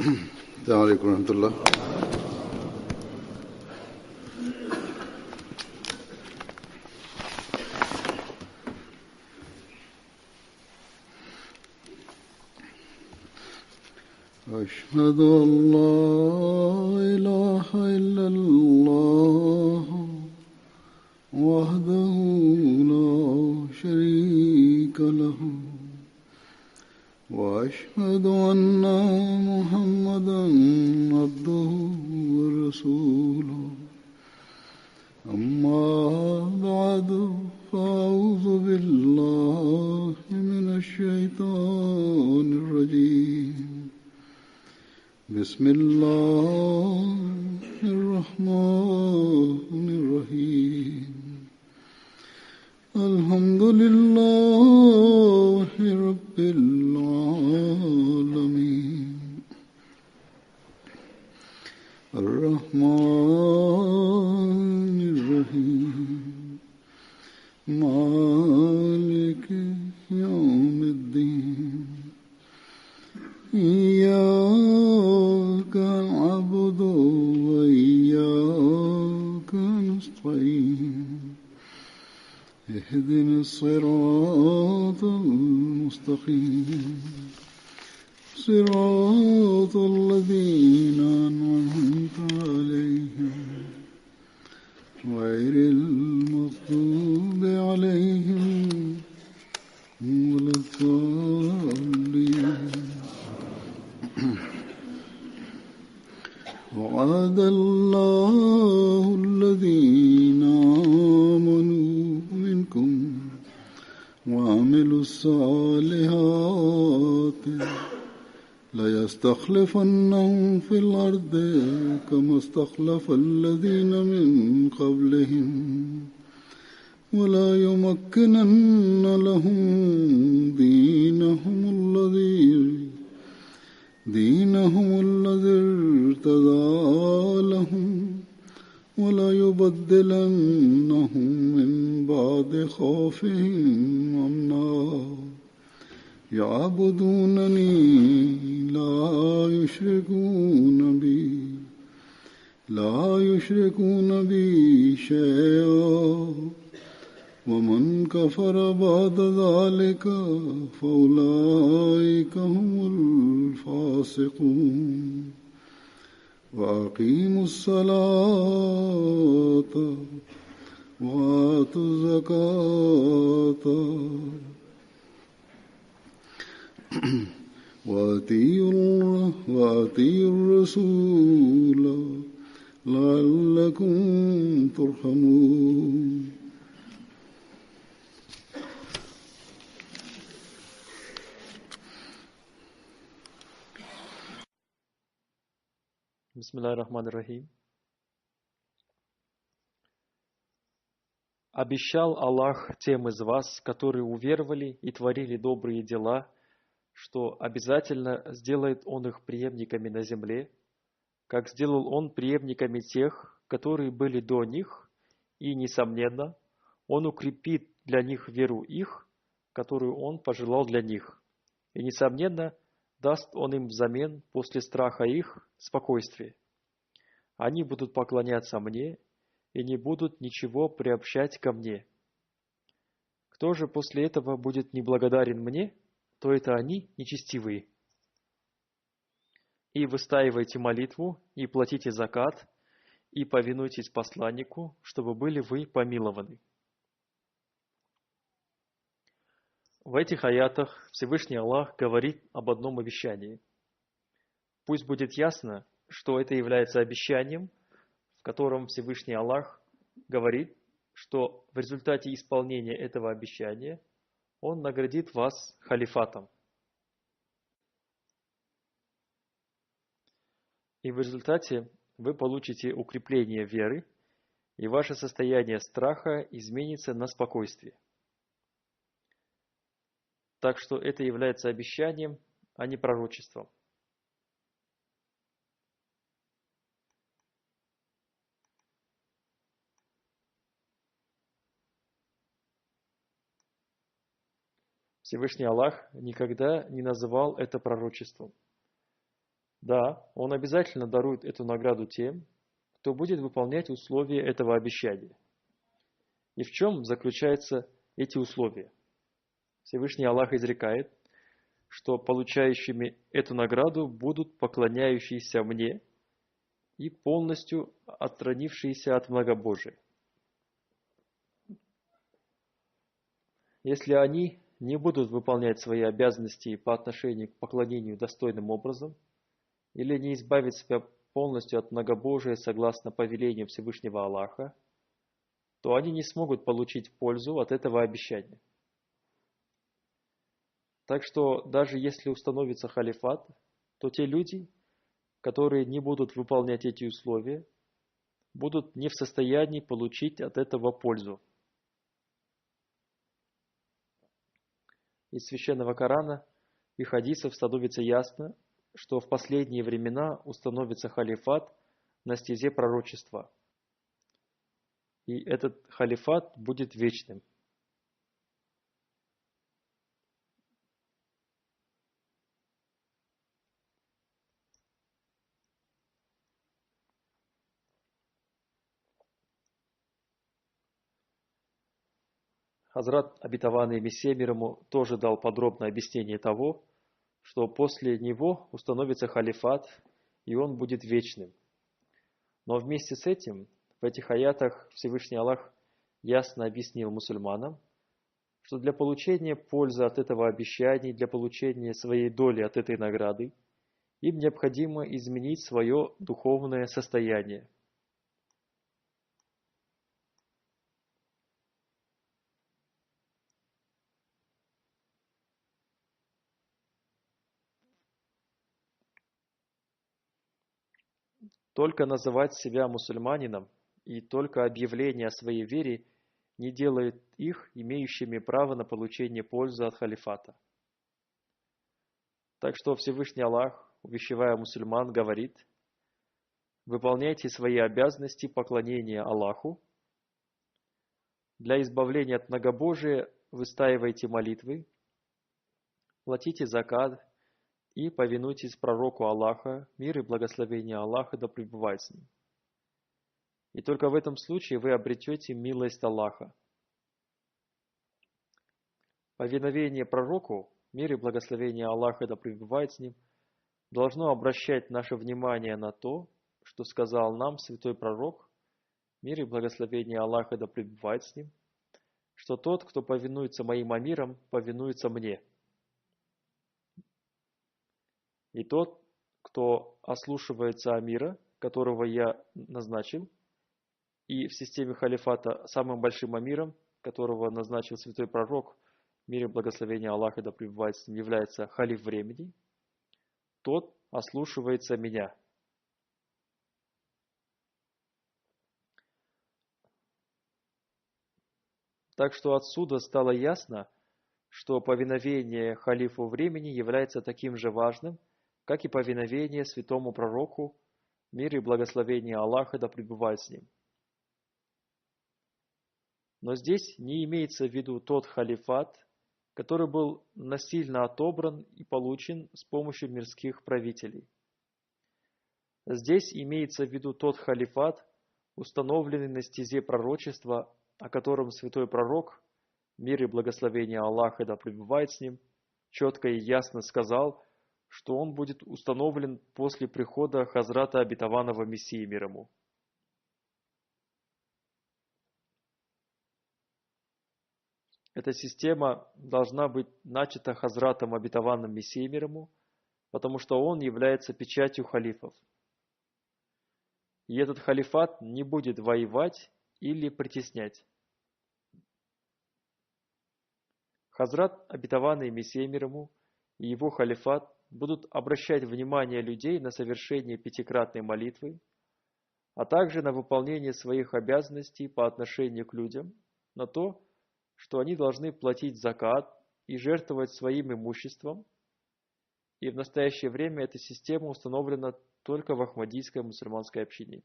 السلام عليكم ورحمة الله. أشهد أن لا إله إلا الله وحده لا شريك له وأشهد أن محمدا عبده ورسوله أما بعد فأعوذ بالله من الشيطان الرجيم بسم الله الرحمن الرحيم الحمد لله رب العالمين الرحمن الرحيم مالك يوم الدين إياك نعبد وإياك نستعين اهدنا الصراط المستقيم صراط الذين أنعمت عليهم غير المغضوب عليهم ولا الضالين. وعد الله الذين آمنوا منكم وعملوا الصالحات ليستخلفنهم في الأرض كما استخلف الذين من قبلهم ولا يمكنن لهم دينهم الذي ارتضى لهم ولا يبدلنهم من بعد خوفهم أمنا يعبدونني لا يشركون بي شيئا ومن كفر بعد ذلك فأولئك هم الفاسقون. وأقيموا الصلاة وآتوا الزكاة وأطيعوا الرسول لعلكم ترحمون. Бисмиллахир-рахманир-рахим. Обещал Аллах тем из вас, которые уверовали и творили добрые дела, что обязательно сделает Он их преемниками на земле, как сделал Он преемниками тех, которые были до них, и, несомненно, Он укрепит для них веру их, которую Он пожелал для них, и, несомненно, даст Он им взамен после страха их спокойствие. Они будут поклоняться Мне и не будут ничего приобщать ко Мне. Кто же после этого будет неблагодарен Мне, то это они нечестивые. И выстаивайте молитву, и платите закат, и повинуйтесь посланнику, чтобы были вы помилованы. В этих аятах Всевышний Аллах говорит об одном обещании. Пусть будет ясно, что это является обещанием, в котором Всевышний Аллах говорит, что в результате исполнения этого обещания Он наградит вас халифатом. И в результате вы получите укрепление веры, и ваше состояние страха изменится на спокойствие. Так что это является обещанием, а не пророчеством. Всевышний Аллах никогда не называл это пророчеством. Да, он обязательно дарует эту награду тем, кто будет выполнять условия этого обещания. И в чем заключаются эти условия? Всевышний Аллах изрекает, что получающими эту награду будут поклоняющиеся мне и полностью отстранившиеся от многобожия. Если они не будут выполнять свои обязанности по отношению к поклонению достойным образом, или не избавить себя полностью от многобожия согласно повелению Всевышнего Аллаха, то они не смогут получить пользу от этого обещания. Так что даже если установится халифат, то те люди, которые не будут выполнять эти условия, будут не в состоянии получить от этого пользу. Из Священного Корана и хадисов становится ясно, что в последние времена установится халифат на стезе пророчества. И этот халифат будет вечным. Хазрат, обетованный Мессия мир ему, тоже дал подробное объяснение того, что после него установится халифат, и он будет вечным. Но вместе с этим, в этих аятах Всевышний Аллах ясно объяснил мусульманам, что для получения пользы от этого обещания, для получения своей доли от этой награды, им необходимо изменить свое духовное состояние. Только называть себя мусульманином и только объявление о своей вере не делает их имеющими право на получение пользы от халифата. Так что Всевышний Аллах, увещевая мусульман, говорит: выполняйте свои обязанности поклонения Аллаху, для избавления от многобожия выстаивайте молитвы, платите закат и повинуйтесь пророку Аллаха, мир и благословение Аллаха да пребывает с ним. И только в этом случае вы обретете милость Аллаха. Повиновение пророку, мир и благословение Аллаха да пребывает с ним, должно обращать наше внимание на то, что сказал нам святой пророк, мир и благословение Аллаха да пребывает с ним, что тот, кто повинуется моим амирам, повинуется мне. И тот, кто ослушивается амира, которого я назначил, и в системе халифата самым большим амиром, которого назначил святой пророк, мир и благословение Аллаха да пребывает с ним, является халиф времени, тот ослушивается меня. Так что отсюда стало ясно, что повиновение халифу времени является таким же важным, как и повиновение святому пророку, мир и благословение Аллаха да пребывает с ним. Но здесь не имеется в виду тот халифат, который был насильно отобран и получен с помощью мирских правителей. Здесь имеется в виду тот халифат, установленный на стезе пророчества, о котором святой пророк, мир и благословение Аллаха да пребывает с ним, четко и ясно сказал, что он будет установлен после прихода Хазрата обетованного Мессии мир ему. Эта система должна быть начата Хазратом обетованным Мессией мир ему, потому что он является печатью халифов. И этот халифат не будет воевать или притеснять. Хазрат, обетованный Мессией мир ему, и его халифат будут обращать внимание людей на совершение пятикратной молитвы, а также на выполнение своих обязанностей по отношению к людям, на то, что они должны платить закат и жертвовать своим имуществом, и в настоящее время эта система установлена только в Ахмадийской мусульманской общине.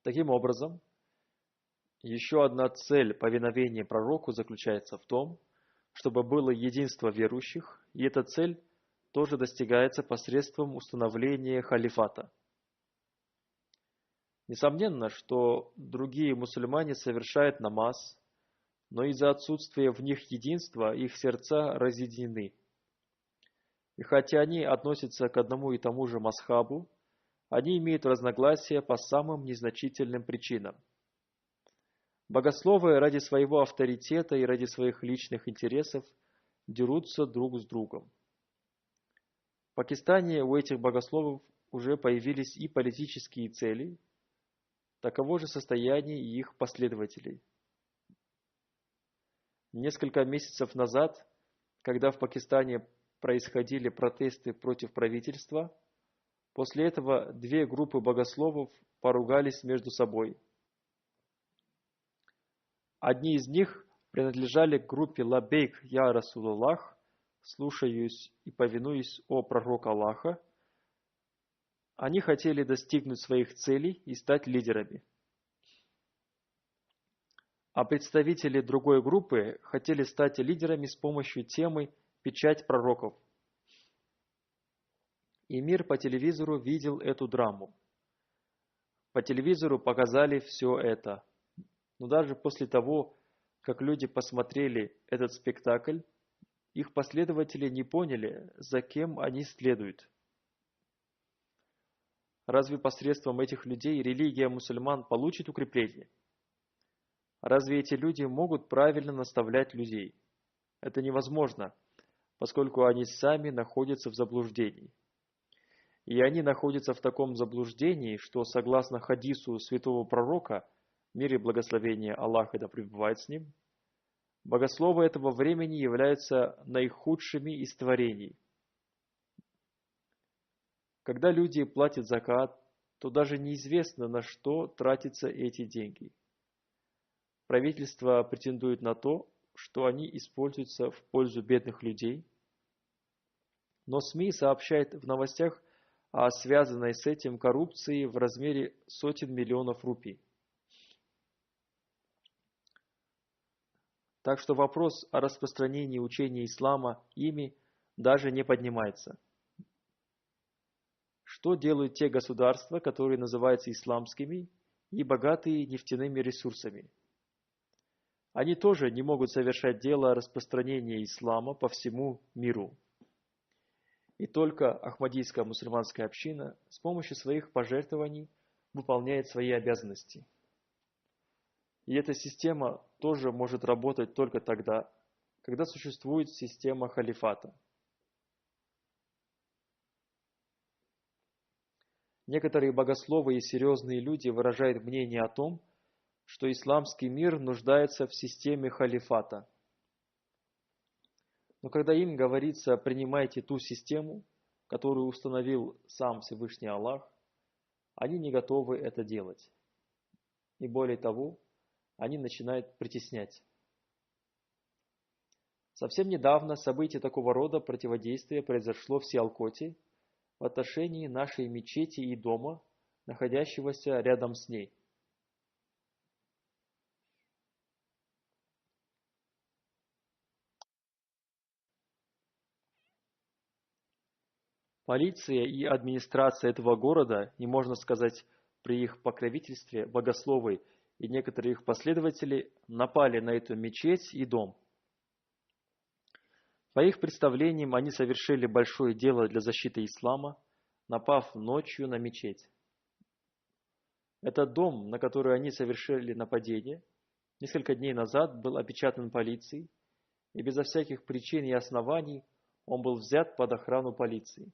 Таким образом, еще одна цель повиновения пророку заключается в том, чтобы было единство верующих, и эта цель тоже достигается посредством установления халифата. Несомненно, что другие мусульмане совершают намаз, но из-за отсутствия в них единства их сердца разъединены. И хотя они относятся к одному и тому же мазхабу, они имеют разногласия по самым незначительным причинам. Богословы ради своего авторитета и ради своих личных интересов дерутся друг с другом. В Пакистане у этих богословов уже появились и политические цели, таково же состояние и их последователей. Несколько месяцев назад, когда в Пакистане происходили протесты против правительства, после этого две группы богословов поругались между собой. Одни из них принадлежали к группе «Лаббейк, я Расулаллах», слушаюсь и повинуюсь о пророк Аллаха. Они хотели достигнуть своих целей и стать лидерами. А представители другой группы хотели стать лидерами с помощью темы «Печать пророков». И мир по телевизору видел эту драму. По телевизору показали все это. Но даже после того, как люди посмотрели этот спектакль, их последователи не поняли, за кем они следуют. Разве посредством этих людей религия мусульман получит укрепление? Разве эти люди могут правильно наставлять людей? Это невозможно, поскольку они сами находятся в заблуждении. И они находятся в таком заблуждении, что, согласно хадису святого пророка, мир и благословение Аллаха да пребывает с ним, богословы этого времени являются наихудшими из творений. Когда люди платят закат, то даже неизвестно, на что тратятся эти деньги. Правительство претендует на то, что они используются в пользу бедных людей, но СМИ сообщают в новостях о связанной с этим коррупции в размере сотен миллионов рупий. Так что вопрос о распространении учения ислама ими даже не поднимается. Что делают те государства, которые называются исламскими и богатые нефтяными ресурсами? Они тоже не могут совершать дело распространения ислама по всему миру. И только Ахмадийская мусульманская община с помощью своих пожертвований выполняет свои обязанности. И эта система тоже может работать только тогда, когда существует система халифата. Некоторые богословы и серьезные люди выражают мнение о том, что исламский мир нуждается в системе халифата. Но когда им говорится «принимайте ту систему, которую установил сам Всевышний Аллах», они не готовы это делать. И более того, они начинают притеснять. Совсем недавно событие такого рода противодействия произошло в Сиалкоте в отношении нашей мечети и дома, находящегося рядом с ней. Полиция и администрация этого города, и можно сказать, при их покровительстве, богословы и некоторые их последователи напали на эту мечеть и дом. По их представлениям, они совершили большое дело для защиты ислама, напав ночью на мечеть. Этот дом, на который они совершили нападение, несколько дней назад был опечатан полицией, и безо всяких причин и оснований он был взят под охрану полиции.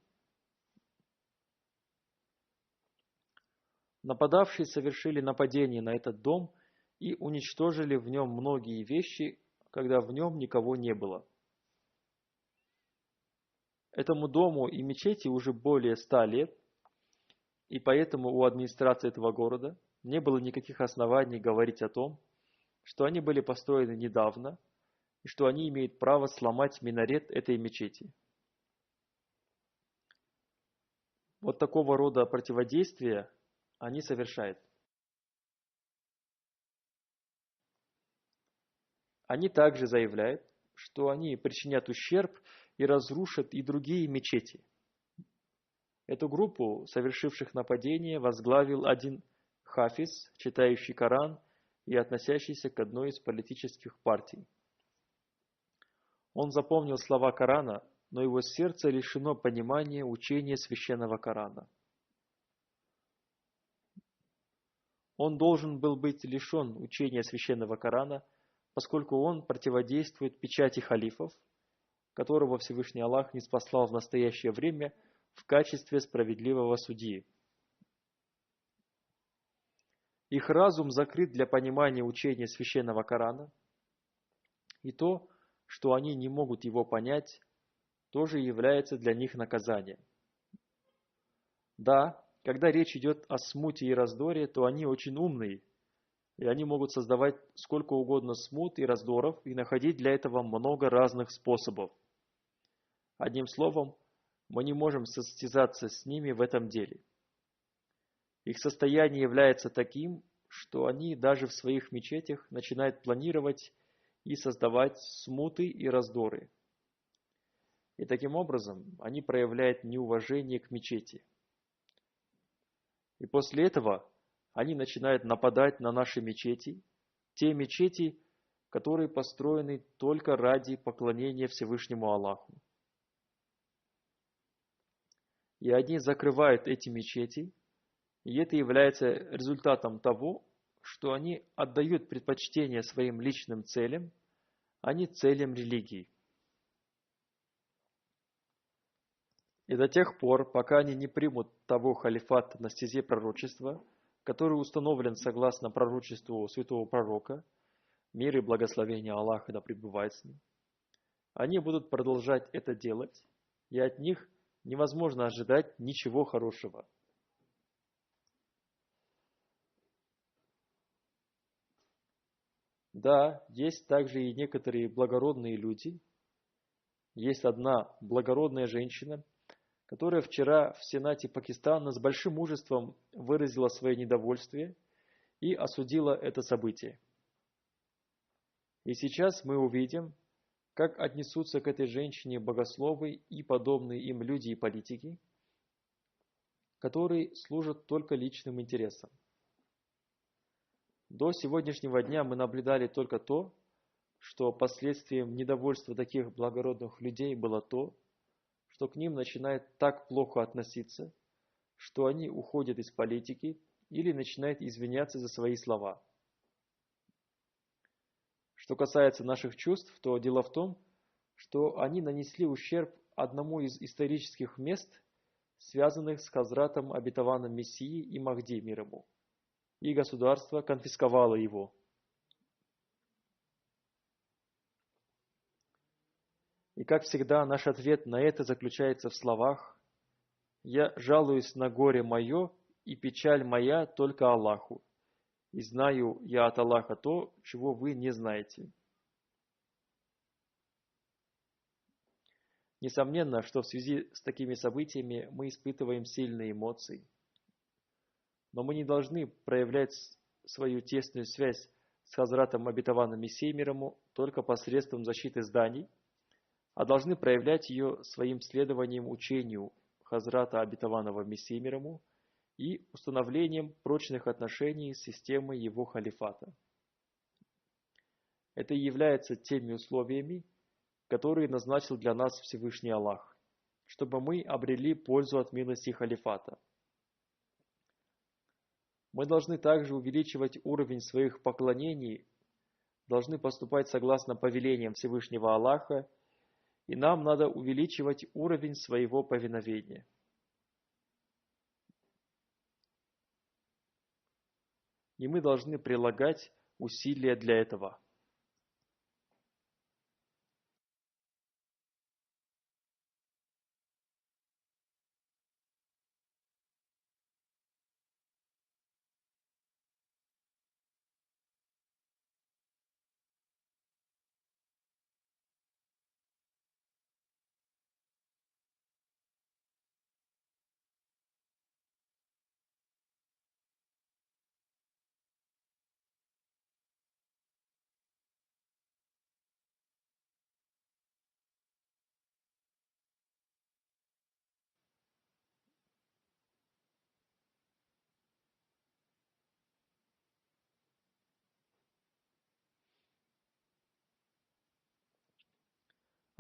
Нападавшие совершили нападение на этот дом и уничтожили в нем многие вещи, когда в нем никого не было. Этому дому и мечети уже более 100 лет, и поэтому у администрации этого города не было никаких оснований говорить о том, что они были построены недавно и что они имеют право сломать минарет этой мечети. Вот такого рода противодействия они совершают. Они также заявляют, что они причинят ущерб и разрушат и другие мечети. Эту группу совершивших нападение возглавил один хафиз, читающий Коран и относящийся к одной из политических партий. Он запомнил слова Корана, но его сердце лишено понимания учения священного Корана. Он должен был быть лишен учения священного Корана, поскольку он противодействует печати халифов, которого Всевышний Аллах ниспослал в настоящее время в качестве справедливого судьи. Их разум закрыт для понимания учения священного Корана, и то, что они не могут его понять, тоже является для них наказанием. Да, когда речь идет о смуте и раздоре, то они очень умные, и они могут создавать сколько угодно смут и раздоров и находить для этого много разных способов. Одним словом, мы не можем состязаться с ними в этом деле. Их состояние является таким, что они даже в своих мечетях начинают планировать и создавать смуты и раздоры. И таким образом они проявляют неуважение к мечети. И после этого они начинают нападать на наши мечети, те мечети, которые построены только ради поклонения Всевышнему Аллаху. И они закрывают эти мечети, и это является результатом того, что они отдают предпочтение своим личным целям, а не целям религии. И до тех пор, пока они не примут того халифата на стезе пророчества, который установлен согласно пророчеству святого пророка, мир и благословение Аллаха да пребывает с ним, они будут продолжать это делать, и от них невозможно ожидать ничего хорошего. Да, есть также и некоторые благородные люди. Есть одна благородная женщина, которая вчера в Сенате Пакистана с большим мужеством выразила свое недовольствие и осудила это событие. И сейчас мы увидим, как отнесутся к этой женщине богословы и подобные им люди и политики, которые служат только личным интересам. До сегодняшнего дня мы наблюдали только то, что последствием недовольства таких благородных людей было то, что к ним начинает так плохо относиться, что они уходят из политики или начинают извиняться за свои слова. Что касается наших чувств, то дело в том, что они нанесли ущерб одному из исторических мест, связанных с Хазратом обетованным Мессии и Махди мир ему, и государство конфисковало его. И как всегда, наш ответ на это заключается в словах: «Я жалуюсь на горе мое, и печаль моя только Аллаху, и знаю я от Аллаха то, чего вы не знаете». Несомненно, что в связи с такими событиями мы испытываем сильные эмоции. Но мы не должны проявлять свою тесную связь с Хазратом обетованным Мессией мир ему только посредством защиты зданий, а должны проявлять ее своим следованием учению Хазрата обетованного Мессии мир ему и установлением прочных отношений с системой его халифата. Это и является теми условиями, которые назначил для нас Всевышний Аллах, чтобы мы обрели пользу от милости халифата. Мы должны также увеличивать уровень своих поклонений, должны поступать согласно повелениям Всевышнего Аллаха, и нам надо увеличивать уровень своего повиновения. И мы должны прилагать усилия для этого.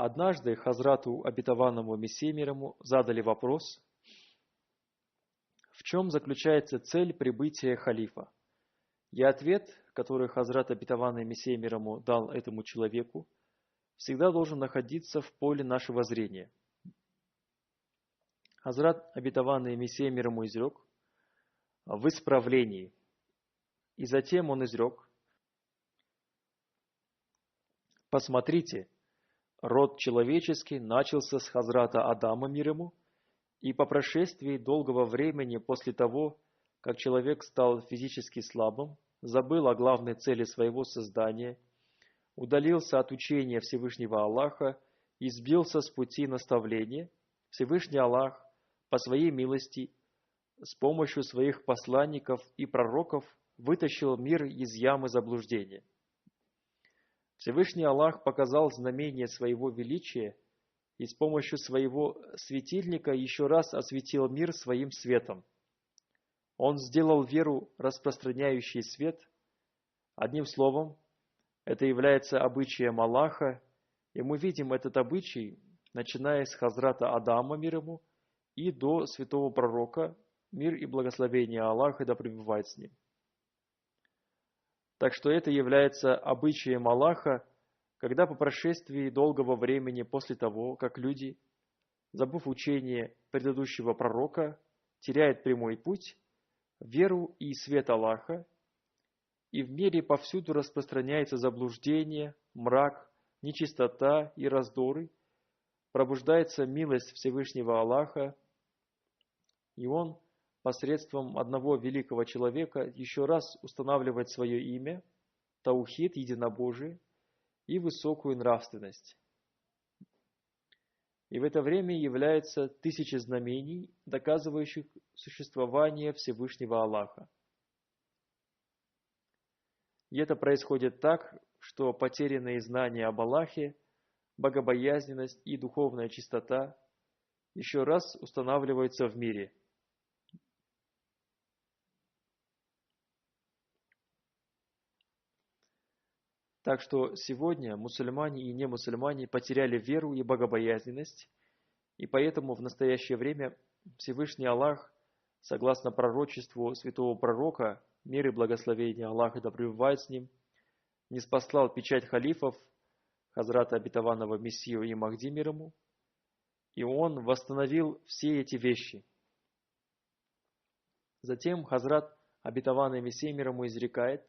Однажды Хазрату обетованному Мессии мир ему задали вопрос, в чем заключается цель прибытия халифа. И ответ, который Хазрат обетованный Мессия мир ему дал этому человеку, всегда должен находиться в поле нашего зрения. Хазрат обетованный Мессия мир ему изрек в исправлении. И затем он изрек: посмотрите, род человеческий начался с Хазрата Адама мир ему, и по прошествии долгого времени после того, как человек стал физически слабым, забыл о главной цели своего создания, удалился от учения Всевышнего Аллаха и сбился с пути наставления, Всевышний Аллах по своей милости с помощью своих посланников и пророков вытащил мир из ямы заблуждения. Всевышний Аллах показал знамение своего величия и с помощью своего светильника еще раз осветил мир своим светом. Он сделал веру распространяющий свет. Одним словом, это является обычаем Аллаха, и мы видим этот обычай, начиная с Хазрата Адама мир ему и до святого пророка, мир и благословение Аллаха да пребывает с ним. Так что это является обычаем Аллаха, когда по прошествии долгого времени после того, как люди, забыв учение предыдущего пророка, теряют прямой путь, веру и свет Аллаха, и в мире повсюду распространяется заблуждение, мрак, нечистота и раздоры, пробуждается милость Всевышнего Аллаха, и Он посредством одного великого человека еще раз устанавливает свое имя, таухид, единобожие, и высокую нравственность. И в это время является тысячи знамений, доказывающих существование Всевышнего Аллаха. И это происходит так, что потерянные знания об Аллахе, богобоязненность и духовная чистота еще раз устанавливаются в мире. Так что сегодня мусульмане и немусульмане потеряли веру и богобоязненность, и поэтому в настоящее время Всевышний Аллах, согласно пророчеству святого пророка, мир и благословение Аллаха да пребывает с ним, ниспослал печать халифов, Хазрата обетованного Мессию и Махди мир ему, и он восстановил все эти вещи. Затем Хазрат обетованный Мессия мир ему изрекает: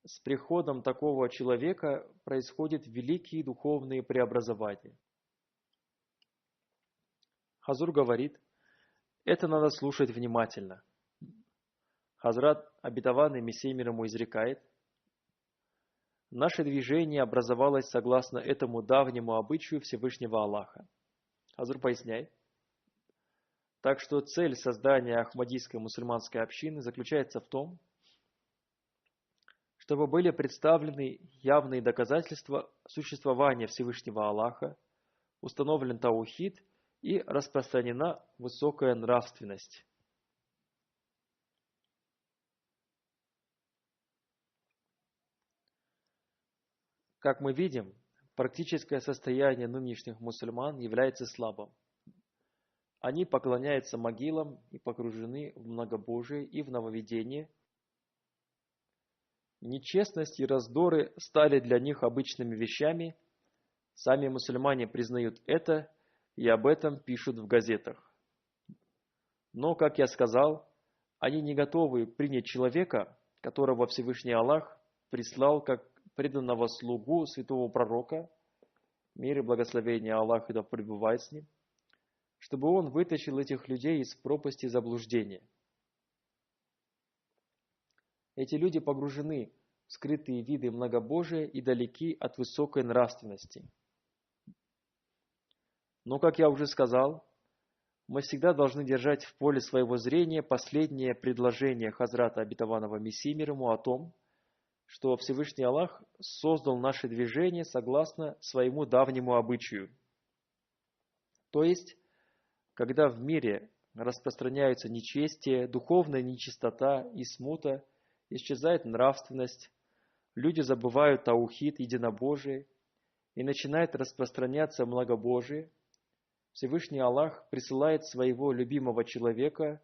с приходом такого человека происходят великие духовные преобразования. Хазур говорит, это надо слушать внимательно. Хазрат обетованный Мессия мир ему изрекает: наше движение образовалось согласно этому давнему обычаю Всевышнего Аллаха. Хазур поясняет. Так что цель создания Ахмадийской мусульманской общины заключается в том, чтобы были представлены явные доказательства существования Всевышнего Аллаха, установлен таухид и распространена высокая нравственность. Как мы видим, практическое состояние нынешних мусульман является слабым. Они поклоняются могилам и погружены в многобожие и в нововведение. Нечестность и раздоры стали для них обычными вещами. Сами мусульмане признают это и об этом пишут в газетах. Но, как я сказал, они не готовы принять человека, которого Всевышний Аллах прислал как преданного слугу святого пророка, мир и благословение Аллаха да пребывает с ним, чтобы он вытащил этих людей из пропасти заблуждения. Эти люди погружены в скрытые виды многобожия и далеки от высокой нравственности. Но, как я уже сказал, мы всегда должны держать в поле своего зрения последнее предложение Хазрата обетованного Мессии мир ему о том, что Всевышний Аллах создал наше движение согласно своему давнему обычаю. То есть, когда в мире распространяются нечестие, духовная нечистота и смута, исчезает нравственность, люди забывают таухид, единобожие, и начинает распространяться многобожие, Всевышний Аллах присылает своего любимого человека,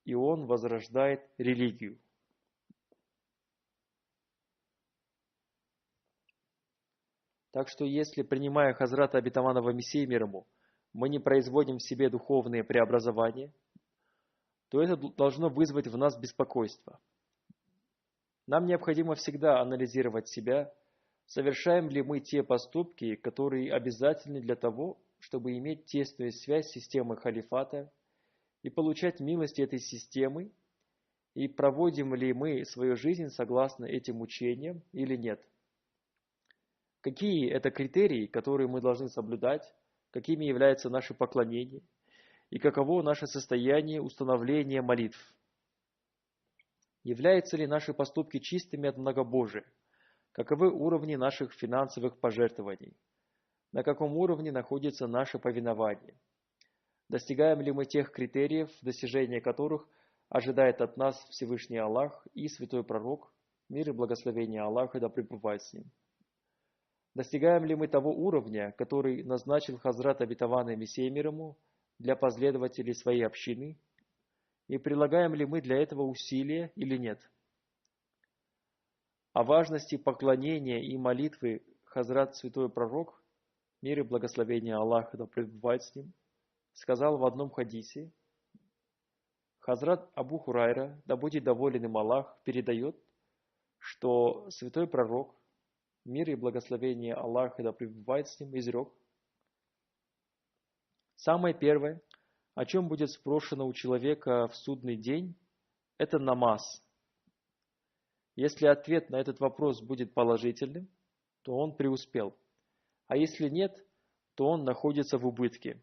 и он возрождает религию. Так что если, принимая Хазрата Обетованного Мессии мир ему, мы не производим в себе духовные преобразования, то это должно вызвать в нас беспокойство. Нам необходимо всегда анализировать себя, совершаем ли мы те поступки, которые обязательны для того, чтобы иметь тесную связь с системой халифата и получать милость этой системы, и проводим ли мы свою жизнь согласно этим учениям или нет. Какие это критерии, которые мы должны соблюдать, какими являются наши поклонения, и каково наше состояние установления молитв. Являются ли наши поступки чистыми от многобожия? Каковы уровни наших финансовых пожертвований? На каком уровне находится наше повинование? Достигаем ли мы тех критериев, достижения которых ожидает от нас Всевышний Аллах и Святой Пророк, мир и благословение Аллаха да пребывает с ним? Достигаем ли мы того уровня, который назначил Хазрат Обетованный Мессия мир ему для последователей своей общины? И прилагаем ли мы для этого усилия или нет? О важности поклонения и молитвы Хазрат Святой Пророк, мир и благословение Аллаха да пребывает с ним, сказал в одном хадисе: Хазрат Абу Хурайра, да будет доволен им Аллах, передает, что Святой Пророк, мир и благословение Аллаха да пребывает с ним, изрек: самое первое, о чем будет спрошено у человека в судный день, это намаз. Если ответ на этот вопрос будет положительным, то он преуспел. А если нет, то он находится в убытке.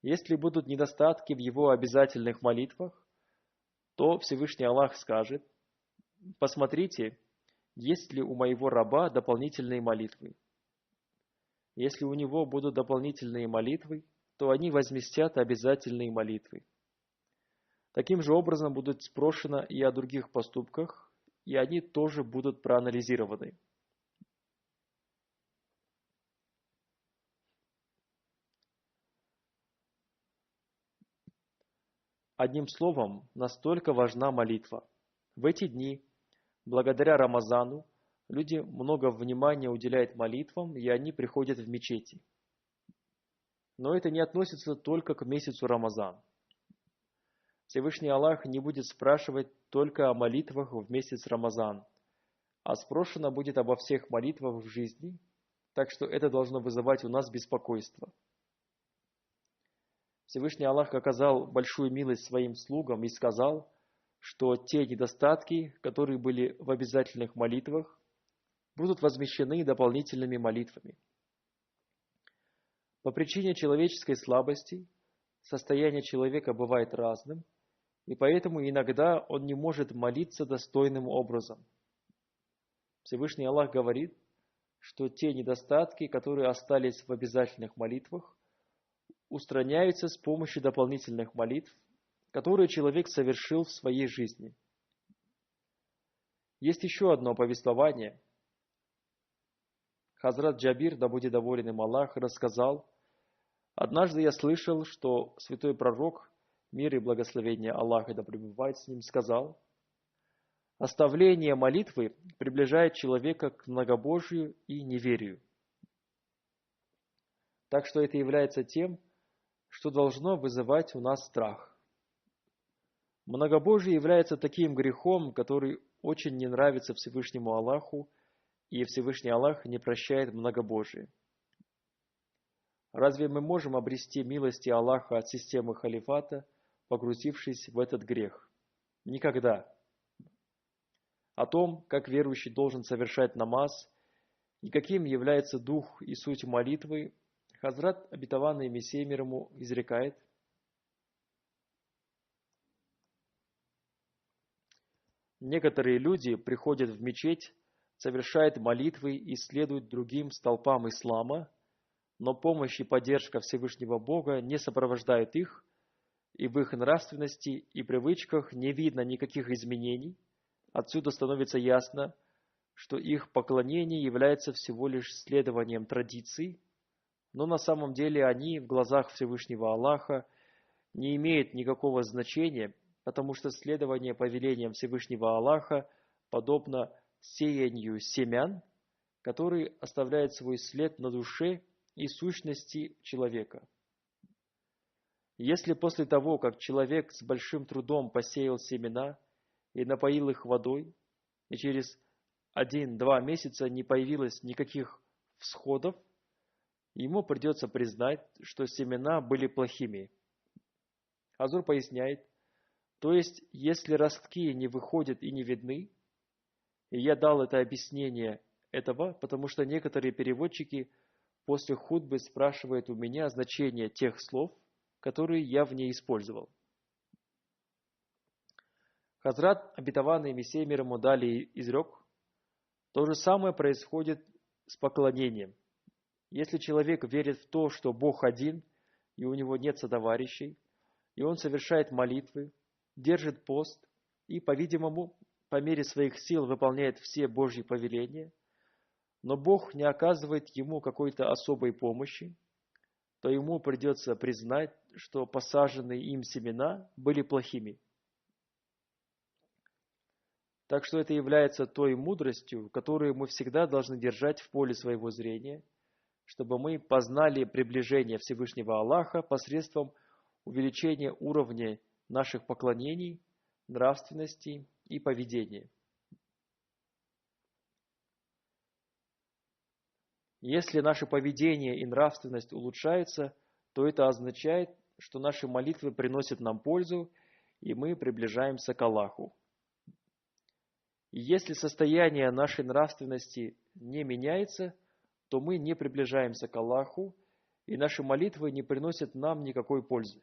Если будут недостатки в его обязательных молитвах, то Всевышний Аллах скажет: посмотрите, есть ли у моего раба дополнительные молитвы. Если у него будут дополнительные молитвы, то они возместят обязательные молитвы. Таким же образом будут спрошено и о других поступках, и они тоже будут проанализированы. Одним словом, настолько важна молитва. В эти дни, благодаря Рамазану, люди много внимания уделяют молитвам, и они приходят в мечети. Но это не относится только к месяцу Рамазан. Всевышний Аллах не будет спрашивать только о молитвах в месяц Рамазан, а спрошено будет обо всех молитвах в жизни, так что это должно вызывать у нас беспокойство. Всевышний Аллах оказал большую милость своим слугам и сказал, что те недостатки, которые были в обязательных молитвах, будут возмещены дополнительными молитвами. По причине человеческой слабости состояние человека бывает разным, и поэтому иногда он не может молиться достойным образом. Всевышний Аллах говорит, что те недостатки, которые остались в обязательных молитвах, устраняются с помощью дополнительных молитв, которые человек совершил в своей жизни. Есть еще одно повествование. Хазрат Джабир, да будет доволен им Аллах, рассказал: однажды я слышал, что Святой Пророк, мир и благословение Аллаха да пребывает с ним, сказал: оставление молитвы приближает человека к многобожию и неверию. Так что это является тем, что должно вызывать у нас страх. Многобожие является таким грехом, который очень не нравится Всевышнему Аллаху, и Всевышний Аллах не прощает многобожие. Разве мы можем обрести милости Аллаха от системы халифата, погрузившись в этот грех? Никогда. О том, как верующий должен совершать намаз, и каким является дух и суть молитвы, Хазрат Обетованный Мессия мир ему изрекает: некоторые люди приходят в мечеть, совершают молитвы и следуют другим столпам ислама, но помощь и поддержка Всевышнего Бога не сопровождают их, и в их нравственности и привычках не видно никаких изменений. Отсюда становится ясно, что их поклонение является всего лишь следованием традиций, но на самом деле они в глазах Всевышнего Аллаха не имеют никакого значения, потому что следование повелениям Всевышнего Аллаха подобно сеянию семян, который оставляет свой след на душе и сущности человека. Если после того, как человек с большим трудом посеял семена и напоил их водой, и через 1-2 месяца не появилось никаких всходов, ему придется признать, что семена были плохими. Хазур поясняет, то есть, если ростки не выходят и не видны, и я дал это объяснение этого, потому что некоторые переводчики после хутбы спрашивают у меня значение тех слов, которые я в ней использовал. Хазрат, обетованный Мессией мир ему далее изрек, то же самое происходит с поклонением. Если человек верит в то, что Бог один, и у него нет сотоварищей, и он совершает молитвы, держит пост и, по-видимому, по мере своих сил выполняет все Божьи повеления, но Бог не оказывает ему какой-то особой помощи, то ему придется признать, что посаженные им семена были плохими. Так что это является той мудростью, которую мы всегда должны держать в поле своего зрения, чтобы мы познали приближение Всевышнего Аллаха посредством увеличения уровня наших поклонений, нравственности и поведения. Если наше поведение и нравственность улучшаются, то это означает, что наши молитвы приносят нам пользу, и мы приближаемся к Аллаху. И если состояние нашей нравственности не меняется, то мы не приближаемся к Аллаху, и наши молитвы не приносят нам никакой пользы.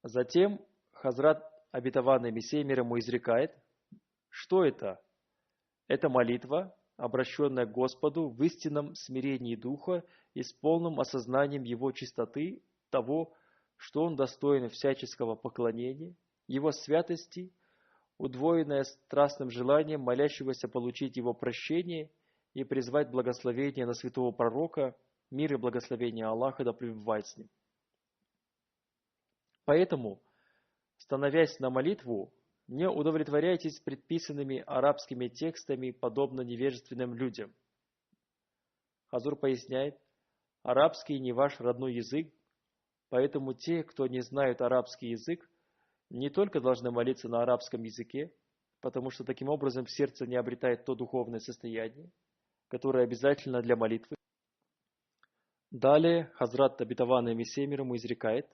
Затем Хазрат, обетованный Мессией мир ему изрекает, что это? Это молитва, обращенная к Господу в истинном смирении духа и с полным осознанием Его чистоты, того, что Он достоин всяческого поклонения, Его святости, удвоенная страстным желанием молящегося получить Его прощение и призвать благословение на святого пророка, мир и благословение Аллаха да пребывает с ним. Поэтому, становясь на молитву, не удовлетворяйтесь предписанными арабскими текстами, подобно невежественным людям. Хазур поясняет, арабский не ваш родной язык, поэтому те, кто не знают арабский язык, не только должны молиться на арабском языке, потому что таким образом сердце не обретает то духовное состояние, которое обязательно для молитвы. Далее Хазрат, обетованный Мессией мир ему изрекает,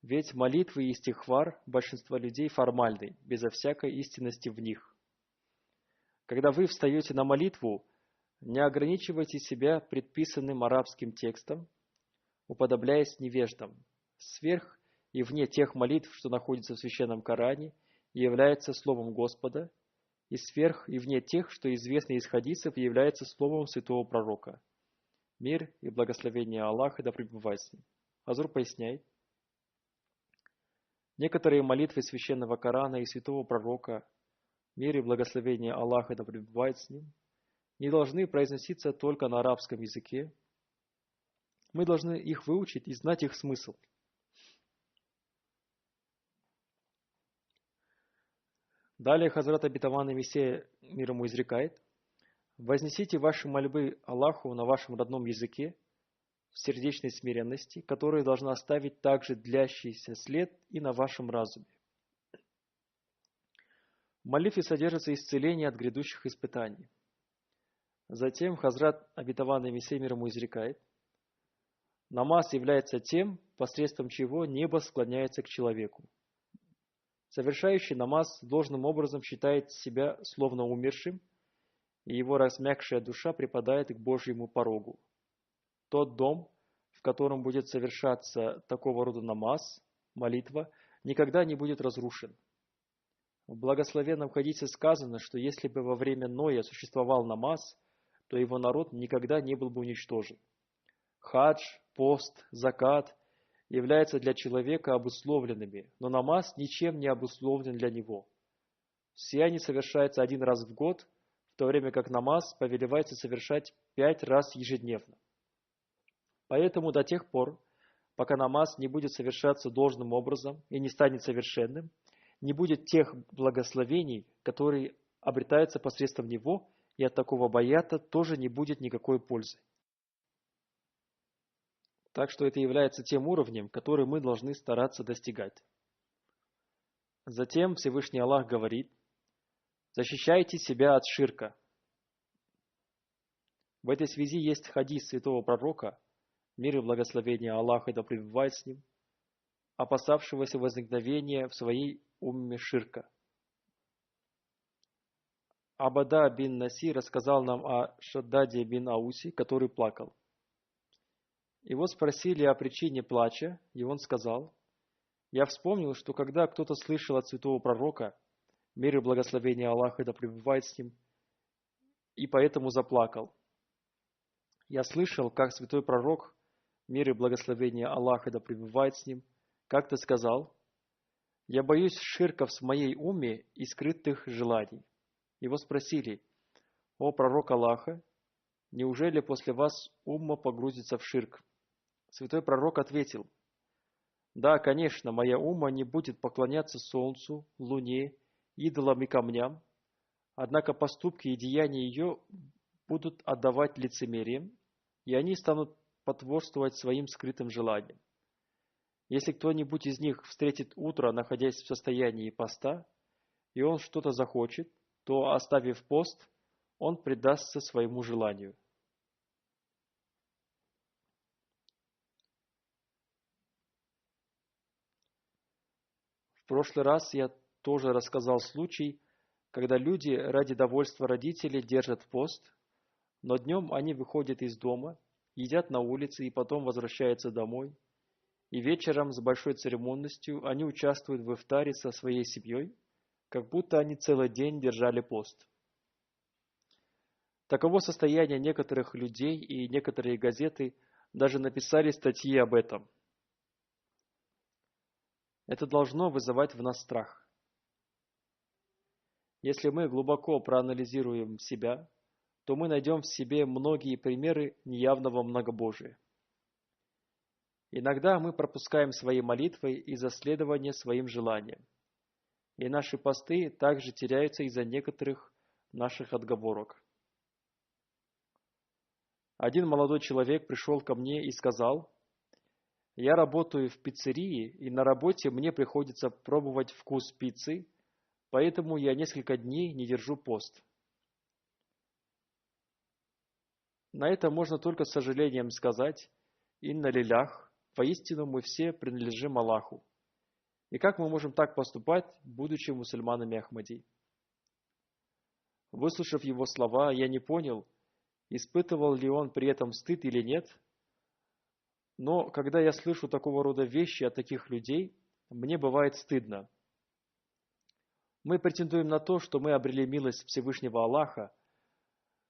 ведь молитвы и истихфар большинства людей формальны, безо всякой истинности в них. Когда вы встаете на молитву, не ограничивайте себя предписанным арабским текстом, уподобляясь невеждам. Сверх и вне тех молитв, что находятся в Священном Коране, является словом Господа, и сверх и вне тех, что известно из хадисов, является словом святого пророка. Мир и благословение Аллаха да пребывает с ним. Хазур поясняет, некоторые молитвы Священного Корана и святого пророка, мир и благословение Аллаха да пребывает с ним, не должны произноситься только на арабском языке. Мы должны их выучить и знать их смысл. Далее Хазрат, обетованный Мессия мир ему изрекает, вознесите ваши мольбы Аллаху на вашем родном языке, в сердечной смиренности, которая должна оставить также длящийся след и на вашем разуме. В молитве содержится исцеление от грядущих испытаний. Затем Хазрат, обетованный Мессией мир ему изрекает, намаз является тем, посредством чего небо склоняется к человеку. Совершающий намаз должным образом считает себя словно умершим, и его размягшая душа припадает к Божьему порогу. Тот дом, в в котором будет совершаться такого рода намаз, молитва, никогда не будет разрушен. В благословенном хадисе сказано, что если бы во время Ноя существовал намаз, то его народ никогда не был бы уничтожен. Хадж, пост, закат являются для человека обусловленными, но намаз ничем не обусловлен для него. Все они совершаются один раз в год, в то время как намаз повелевается совершать 5 раз ежедневно. Поэтому до тех пор, пока намаз не будет совершаться должным образом и не станет совершенным, не будет тех благословений, которые обретаются посредством него, и от такого баята тоже не будет никакой пользы. Так что это является тем уровнем, который мы должны стараться достигать. Затем Всевышний Аллах говорит: «Защищайте себя от ширка». В этой связи есть хадис святого пророка, мир и благословение Аллаха да пребывает с ним, опасавшегося возникновения в своей умме ширка. Абада бин Наси рассказал нам о Шаддаде бин Ауси, который плакал. Его спросили о причине плача, и он сказал: «Я вспомнил, что когда кто-то слышал от святого пророка, мир и благословение Аллаха да пребывает с ним, и поэтому заплакал. Я слышал, как святой пророк, мир и благословение Аллаха да пребывает с ним, как-то сказал: я боюсь ширков с моей умме и скрытых желаний». Его спросили: «О пророк Аллаха, неужели после вас умма погрузится в ширк?» Святой пророк ответил: «Да, конечно, моя умма не будет поклоняться солнцу, луне, идолам и камням, однако поступки и деяния ее будут отдавать лицемерием, и они станут потворствовать своим скрытым желаниям. Если кто-нибудь из них встретит утро, находясь в состоянии поста, и он что-то захочет, то, оставив пост, он предастся своему желанию». В прошлый раз я тоже рассказал случай, когда люди ради довольства родителей держат пост, но днем они выходят из дома, едят на улице и потом возвращаются домой, и вечером с большой церемонностью они участвуют в ифтаре со своей семьей, как будто они целый день держали пост. Таково состояние некоторых людей, и некоторые газеты даже написали статьи об этом. Это должно вызывать в нас страх. Если мы глубоко проанализируем себя, то мы найдем в себе многие примеры неявного многобожия. Иногда мы пропускаем свои молитвы из-за следования своим желаниям, и наши посты также теряются из-за некоторых наших отговорок. Один молодой человек пришел ко мне и сказал: «Я работаю в пиццерии, и на работе мне приходится пробовать вкус пиццы, поэтому я несколько дней не держу пост». На это можно только с сожалением сказать: «Инна лилях», воистину мы все принадлежим Аллаху. И как мы можем так поступать, будучи мусульманами Ахмади? Выслушав его слова, я не понял, испытывал ли он при этом стыд или нет, но когда я слышу такого рода вещи от таких людей, мне бывает стыдно. Мы претендуем на то, что мы обрели милость Всевышнего Аллаха,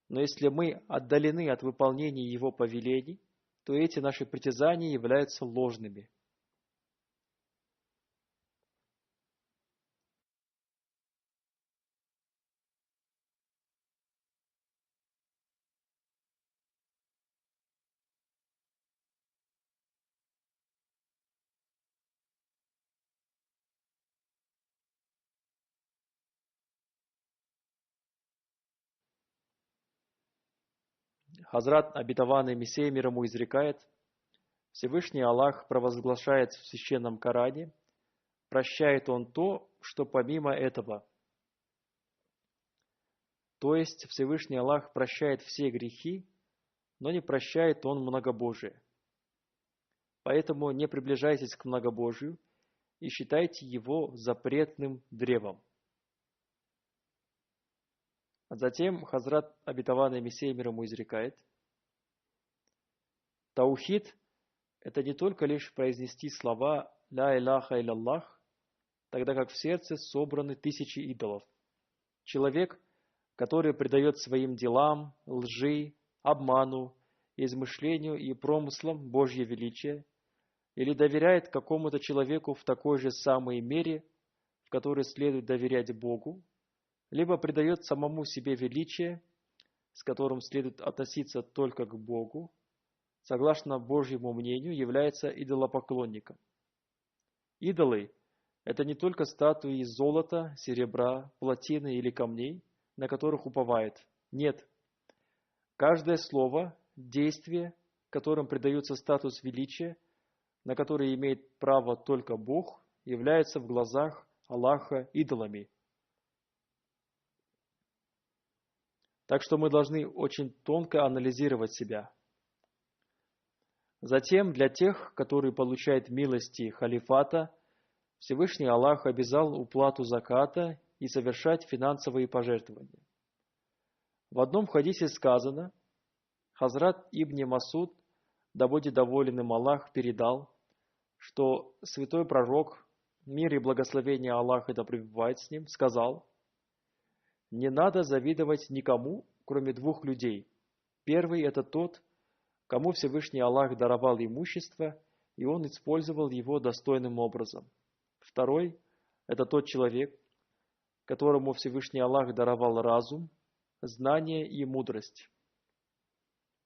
но если мы отдалены от выполнения Его повелений, то эти наши притязания являются ложными. Хазрат обетованный Мессия мир ему изрекает: Всевышний Аллах провозглашает в священном Коране: прощает Он то, что помимо этого. То есть Всевышний Аллах прощает все грехи, но не прощает Он многобожие. Поэтому не приближайтесь к многобожию и считайте его запретным древом. А затем Хазрат обетованный Мессия мир ему изрекает: Таухид это не только лишь произнести слова «Ля иляха илlalлах», тогда как в сердце собраны тысячи идолов. Человек, который придает своим делам, лжи, обману, измышлению и промыслам Божье величие, или доверяет какому-то человеку в такой же самой мере, в которой следует доверять Богу, либо придает самому себе величие, с которым следует относиться только к Богу, согласно Божьему мнению, является идолопоклонником. Идолы – это не только статуи из золота, серебра, платины или камней, на которых уповает. Нет. Каждое слово, действие, которым придается статус величия, на который имеет право только Бог, является в глазах Аллаха идолами. Так что мы должны очень тонко анализировать себя. Затем, для тех, которые получают милости халифата, Всевышний Аллах обязал уплату заката и совершать финансовые пожертвования. В одном хадисе сказано, Хазрат Ибн Масуд, да будет доволен им Аллах, передал, что святой пророк, мир и благословение Аллаха да пребывает с ним, сказал: «Не надо завидовать никому, кроме двух людей. Первый – это тот, кому Всевышний Аллах даровал имущество, и он использовал его достойным образом. Второй – это тот человек, которому Всевышний Аллах даровал разум, знание и мудрость.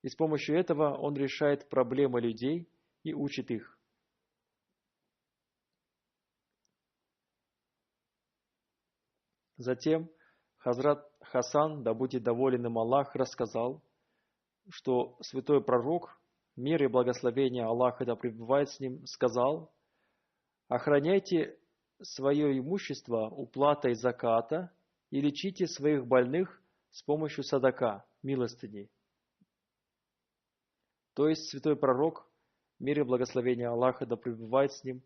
И с помощью этого он решает проблемы людей и учит их. Затем Хазрат Хасан, да будет доволен им Аллах, рассказал, что святой пророк, мир и благословение Аллаха да пребывает с ним, сказал: «Охраняйте свое имущество уплатой заката и лечите своих больных с помощью садака, милостыни». То есть святой пророк, мир и благословение Аллаха да пребывает с ним,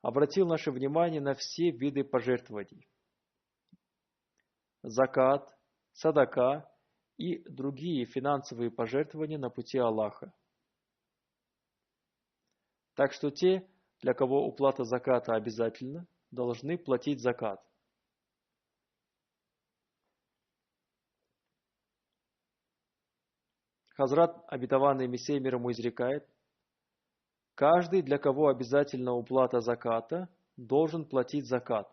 обратил наше внимание на все виды пожертвований. Закат, садака и другие финансовые пожертвования на пути Аллаха. Так что те, для кого уплата заката обязательна, должны платить закат. Хазрат, обетованный Мессией мир ему, изрекает: каждый, для кого обязательна уплата заката, должен платить закат.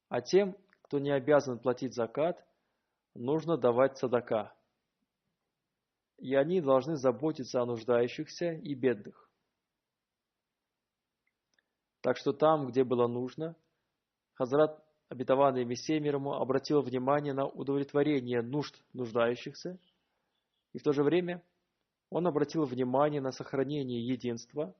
А тем, кто не обязан платить закат, нужно давать садака. И они должны заботиться о нуждающихся и бедных. Так что там, где было нужно, Хазрат, обетованный Мессией мир ему, обратил внимание на удовлетворение нужд нуждающихся, и в то же время он обратил внимание на сохранение единства,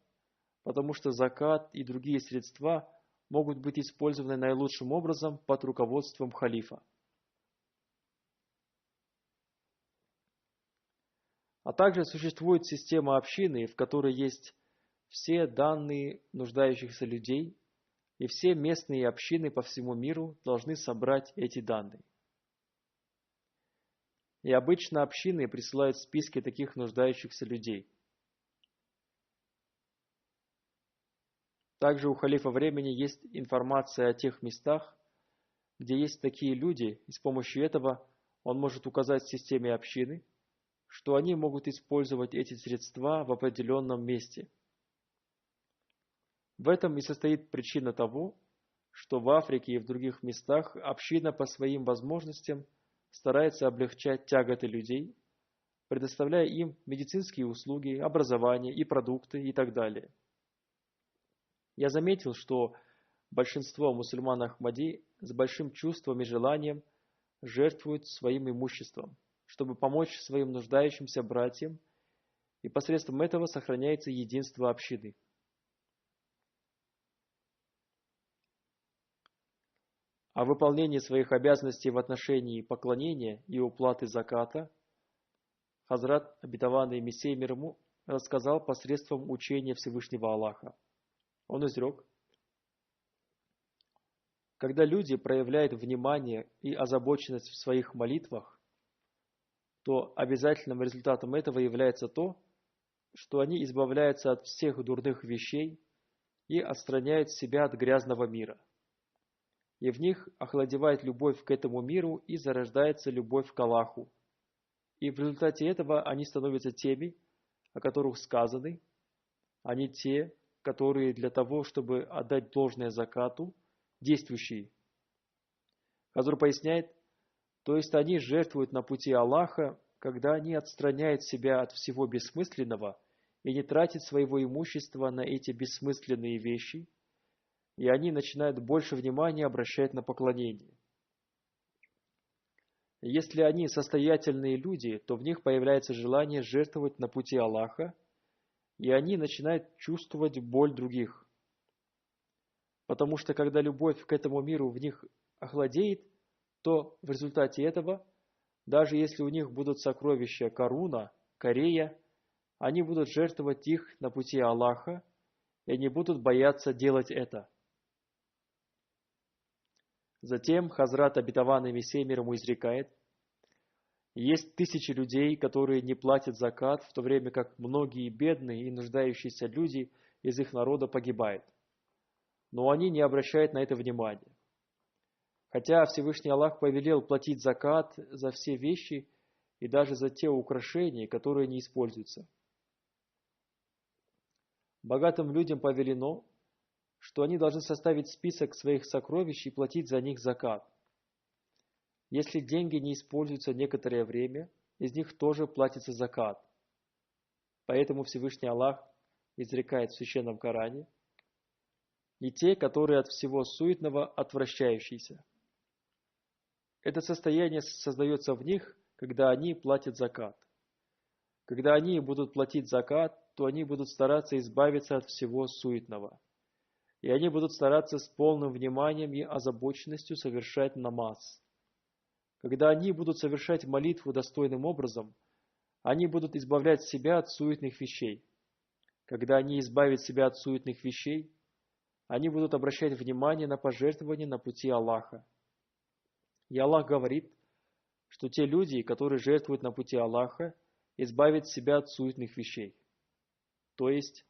потому что закат и другие средства могут быть использованы наилучшим образом под руководством халифа. А также существует система общины, в которой есть все данные нуждающихся людей, и все местные общины по всему миру должны собрать эти данные. И обычно общины присылают списки таких нуждающихся людей. Также у халифа времени есть информация о тех местах, где есть такие люди, и с помощью этого он может указать системе общины, что они могут использовать эти средства в определенном месте. В этом и состоит причина того, что в Африке и в других местах община по своим возможностям старается облегчать тяготы людей, предоставляя им медицинские услуги, образование и продукты и так далее. Я заметил, что большинство мусульман Ахмади с большим чувством и желанием жертвуют своим имуществом, чтобы помочь своим нуждающимся братьям, и посредством этого сохраняется единство общины. О выполнении своих обязанностей в отношении поклонения и уплаты заката Хазрат, обетованный Мессией мир ему, рассказал посредством учения Всевышнего Аллаха. Он изрек: когда люди проявляют внимание и озабоченность в своих молитвах, то обязательным результатом этого является то, что они избавляются от всех дурных вещей и отстраняют себя от грязного мира. И в них охладевает любовь к этому миру и зарождается любовь к Аллаху. И в результате этого они становятся теми, о которых сказаны, а не те, которые для того, чтобы отдать должное закату, действующие. Хазур поясняет, то есть они жертвуют на пути Аллаха, когда они отстраняют себя от всего бессмысленного и не тратят своего имущества на эти бессмысленные вещи, и они начинают больше внимания обращать на поклонение. Если они состоятельные люди, то в них появляется желание жертвовать на пути Аллаха, и они начинают чувствовать боль других. Потому что когда любовь к этому миру в них охладеет, то в результате этого, даже если у них будут сокровища Каруна, Корея, они будут жертвовать их на пути Аллаха, и не будут бояться делать это. Затем Хазрат обетованный Мессия мир ему изрекает, есть тысячи людей, которые не платят закат, в то время как многие бедные и нуждающиеся люди из их народа погибают. Но они не обращают на это внимания. Хотя Всевышний Аллах повелел платить закат за все вещи и даже за те украшения, которые не используются. Богатым людям повелено, что они должны составить список своих сокровищ и платить за них закат. Если деньги не используются некоторое время, из них тоже платится закат. Поэтому Всевышний Аллах изрекает в Священном Коране, и те, которые от всего суетного отвращающиеся. Это состояние создается в них, когда они платят закат. Когда они будут платить закат, то они будут стараться избавиться от всего суетного. И они будут стараться с полным вниманием и озабоченностью совершать намаз. Когда они будут совершать молитву достойным образом, они будут избавлять себя от суетных вещей. Когда они избавят себя от суетных вещей, они будут обращать внимание на пожертвования на пути Аллаха. И Аллах говорит, что те люди, которые жертвуют на пути Аллаха, избавят себя от суетных вещей. То есть,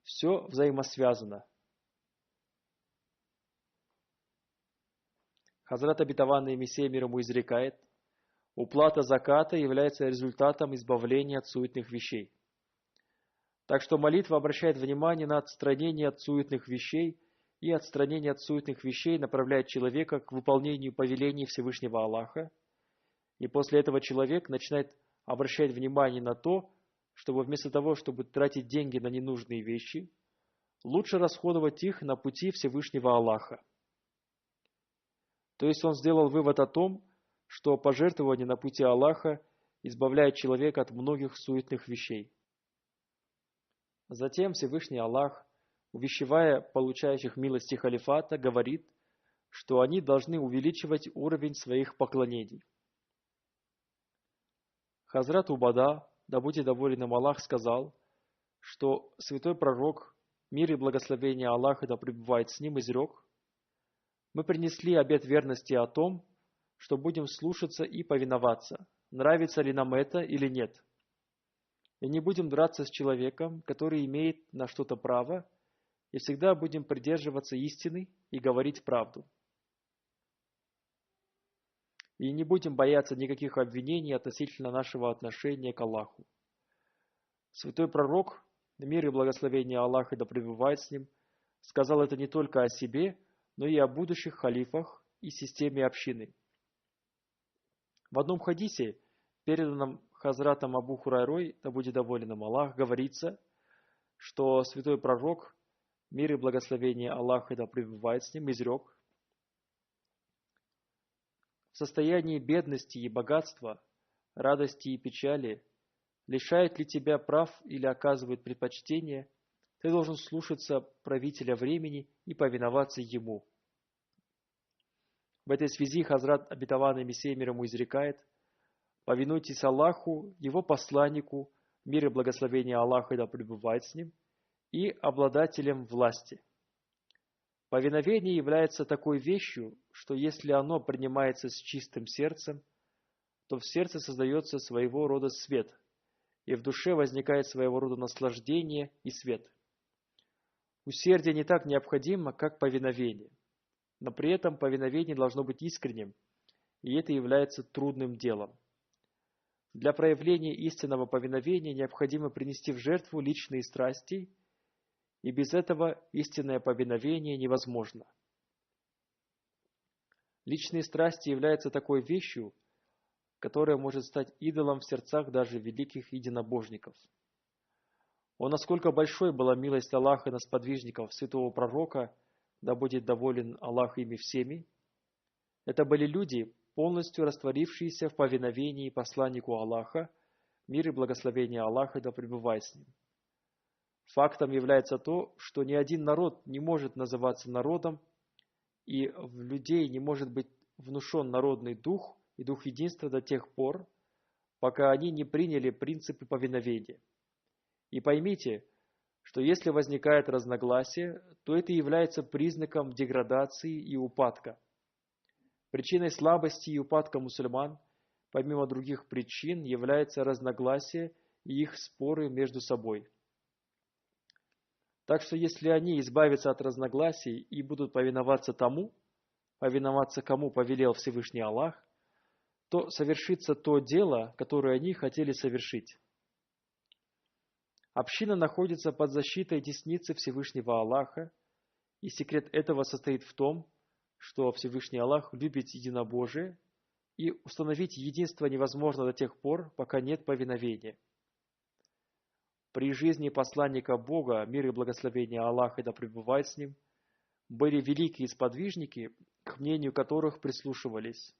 все взаимосвязано. Хазрат обетованный Мессия мир ему изрекает, уплата заката является результатом избавления от суетных вещей. Так что молитва обращает внимание на отстранение от суетных вещей, и отстранение от суетных вещей направляет человека к выполнению повелений Всевышнего Аллаха, и после этого человек начинает обращать внимание на то, чтобы вместо того, чтобы тратить деньги на ненужные вещи, лучше расходовать их на пути Всевышнего Аллаха. То есть он сделал вывод о том, что пожертвование на пути Аллаха избавляет человека от многих суетных вещей. Затем Всевышний Аллах, увещевая получающих милости халифата, говорит, что они должны увеличивать уровень своих поклонений. Хазрат Убада, да будет доволен им Аллах, сказал, что святой пророк, мир и благословение Аллаха да пребывает с ним, изрек, мы принесли обет верности о том, что будем слушаться и повиноваться, нравится ли нам это или нет. И не будем драться с человеком, который имеет на что-то право, и всегда будем придерживаться истины и говорить правду. И не будем бояться никаких обвинений относительно нашего отношения к Аллаху. Святой пророк, мир и благословение Аллаха да пребывает с ним, сказал это не только о себе, но и о будущих халифах и системе общины. В одном хадисе, переданном Хазратом Абу Хурайрой, да будет доволен им Аллах, говорится, что святой пророк, мир и благословение Аллаха да пребывает с ним, изрек: в состоянии бедности и богатства, радости и печали, лишает ли тебя прав или оказывает предпочтение, ты должен слушаться правителя времени и повиноваться ему. В этой связи Хазрат обетованный Мессия мир ему изрекает: повинуйтесь Аллаху, его посланнику, мир и благословение Аллаха да пребывает с ним, и обладателем власти. Повиновение является такой вещью, что если оно принимается с чистым сердцем, то в сердце создается своего рода свет, и в душе возникает своего рода наслаждение и свет. Усердие не так необходимо, как повиновение, но при этом повиновение должно быть искренним, и это является трудным делом. Для проявления истинного повиновения необходимо принести в жертву личные страсти, и без этого истинное повиновение невозможно. Личные страсти являются такой вещью, которая может стать идолом в сердцах даже великих единобожников. О, насколько большой была милость Аллаха на сподвижников святого пророка, да будет доволен Аллах ими всеми. Это были люди, полностью растворившиеся в повиновении посланнику Аллаха, мир и благословение Аллаха да пребывает с ним. Фактом является то, что ни один народ не может называться народом, и в людей не может быть внушен народный дух и дух единства до тех пор, пока они не приняли принципы повиновения. И поймите, что если возникает разногласие, то это является признаком деградации и упадка. Причиной слабости и упадка мусульман, помимо других причин, является разногласие и их споры между собой. Так что если они избавятся от разногласий и будут повиноваться кому повелел Всевышний Аллах, то совершится то дело, которое они хотели совершить. Община находится под защитой десницы Всевышнего Аллаха, и секрет этого состоит в том, что Всевышний Аллах любит единобожие, и установить единство невозможно до тех пор, пока нет повиновения. При жизни посланника Бога, мир и благословение Аллаха да пребывает с ним, были великие сподвижники, к мнению которых прислушивались.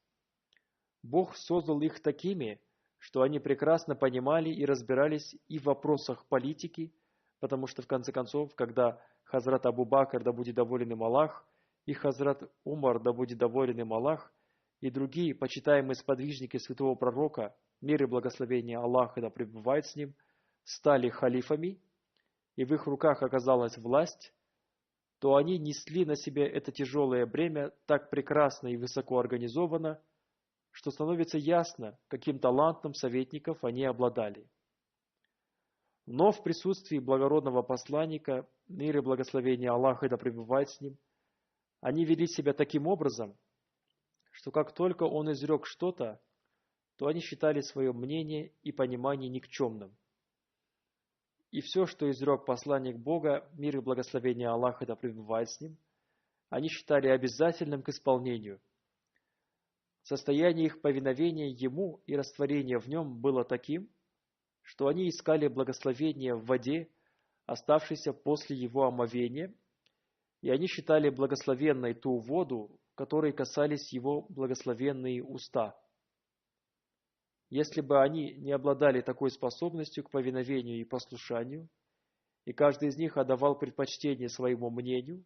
Бог создал их такими, что они прекрасно понимали и разбирались и в вопросах политики, потому что в конце концов, когда Хазрат Абу Бакр, да будет доволен им Аллах, и Хазрат Умар, да будет доволен им Аллах, и другие почитаемые сподвижники святого пророка, мир и благословение Аллаха да пребывает с ним, стали халифами, и в их руках оказалась власть, то они несли на себе это тяжелое бремя так прекрасно и высоко организованно, что становится ясно, каким талантом советников они обладали. Но в присутствии благородного посланника, мир и благословение Аллаха да пребывает с ним, они вели себя таким образом, что как только он изрек что-то, то они считали свое мнение и понимание никчемным. И все, что изрек посланник Бога, мир и благословение Аллаха да пребывает с ним, они считали обязательным к исполнению. Состояние их повиновения ему и растворения в нем было таким, что они искали благословения в воде, оставшейся после его омовения, и они считали благословенной ту воду, которой касались его благословенные уста. Если бы они не обладали такой способностью к повиновению и послушанию, и каждый из них отдавал предпочтение своему мнению,